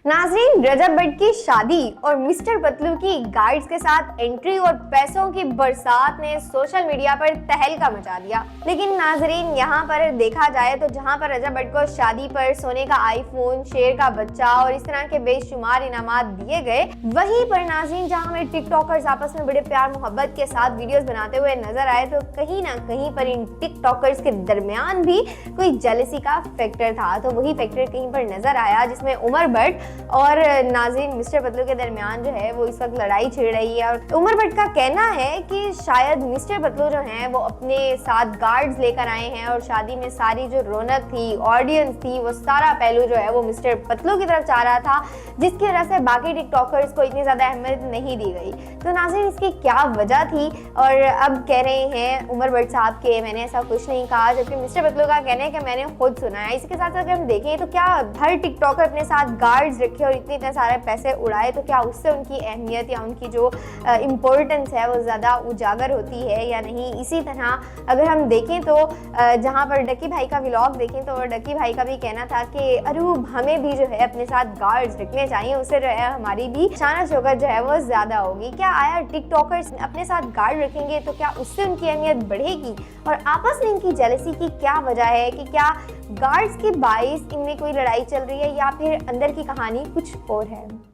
नाज़रीन, रजब भट्ट की शादी और मिस्टर पतलू की गाइड्स के साथ एंट्री और पैसों की बरसात ने सोशल मीडिया पर तहलका मचा दिया। लेकिन नाज़रीन, यहाँ पर देखा जाए तो जहाँ पर रजब भट्ट को शादी पर सोने का आईफोन, शेर का बच्चा और इस तरह के बेशुमार इनामात दिए गए, वहीं पर नाज़रीन जहाँ हमें टिकटॉकर्स आपस में बड़े प्यार मोहब्बत के साथ वीडियोस बनाते हुए नजर आए, तो कहीं ना कहीं पर इन टिकटॉकर्स के दरमियान भी कोई जेलसी का फैक्टर था। तो वही फैक्टर कहीं पर नजर आया जिसमें उमर भट्ट और नाज़रीन मिस्टर पतलू के दरमियान जो है वो इस वक्त लड़ाई छिड़ रही है। और उमर भट्ट का कहना है कि शायद मिस्टर पतलू जो हैं वो अपने साथ गार्ड्स लेकर आए हैं और शादी में सारी जो रौनक थी, ऑडियंस थी, वो सारा पहलू जो है वो मिस्टर पतलू की तरफ जा रहा था, जिसकी वजह से बाकी टिकटॉकर्स को इतनी ज़्यादा अहमियत नहीं दी गई। तो नाज़रीन, इसकी क्या वजह थी? और अब कह रहे हैं उमर भट्ट साहब के मैंने ऐसा कुछ नहीं कहा, जबकि मिस्टर पतलू का कहना है कि मैंने खुद सुना है। इसके साथ साथ अगर हम देखें तो क्या हर टिकटॉकर अपने साथ गार्ड्स रखे और इतने सारे पैसे उड़ाए तो क्या उससे उनकी अहमियत या उनकी जो इम्पोर्टेंस है वो ज़्यादा उजागर होती है या नहीं? इसी तरह अगर हम देखें तो जहाँ पर डक्की भाई का व्लॉग देखें तो डक्की भाई का भी कहना था कि अरूब हमें भी जो है अपने साथ गार्ड्स रखने चाहिए, उससे जो है हमारी भी शान शौकत जो है वो ज़्यादा होगी। क्या आया टिकटॉकर्स अपने साथ गार्ड रखेंगे तो क्या उससे उनकी अहमियत बढ़ेगी? और आपस में इनकी जेलसी की क्या वजह है कि क्या गार्ड्स के बाइस इनमें कोई लड़ाई चल रही है या फिर अंदर की कहानी कुछ और है?